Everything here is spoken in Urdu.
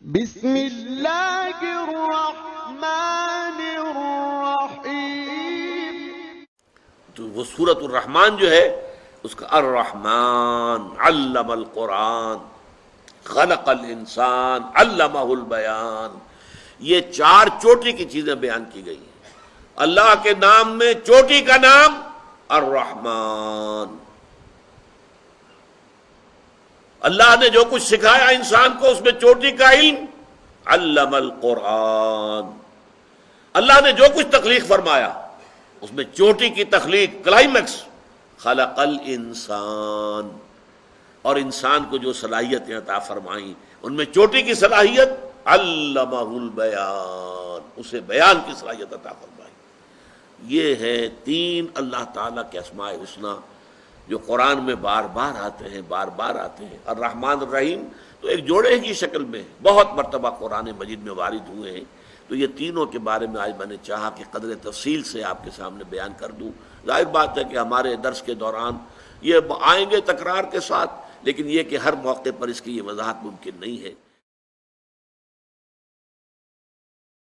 بسم اللہ الرحمن الرحیم۔ تو وہ سورۃ الرحمان جو ہے اس کا الرحمن علم القرآن خلق الانسان علمہ البیان، یہ چار چوٹی کی چیزیں بیان کی گئی ہیں۔ اللہ کے نام میں چوٹی کا نام الرحمن۔ اللہ نے جو کچھ سکھایا انسان کو اس میں چوٹی کا علم علم القرآن۔ اللہ نے جو کچھ تخلیق فرمایا اس میں چوٹی کی تخلیق کلائمکس خلق الانسان، اور انسان کو جو صلاحیتیں عطا فرمائیں ان میں چوٹی کی صلاحیت علمہ البیان، اسے بیان کی صلاحیت عطا فرمائی۔ یہ ہے تین اللہ تعالیٰ کے اسماء الحسنی جو قرآن میں بار بار آتے ہیں، بار بار آتے ہیں۔ الرحمن الرحیم تو ایک جوڑے کی شکل میں بہت مرتبہ قرآن مجید میں وارد ہوئے ہیں۔ تو یہ تینوں کے بارے میں آج میں نے چاہا کہ قدر تفصیل سے آپ کے سامنے بیان کر دوں۔ ظاہر بات ہے کہ ہمارے درس کے دوران یہ آئیں گے تکرار کے ساتھ، لیکن یہ کہ ہر موقع پر اس کی یہ وضاحت ممکن نہیں ہے۔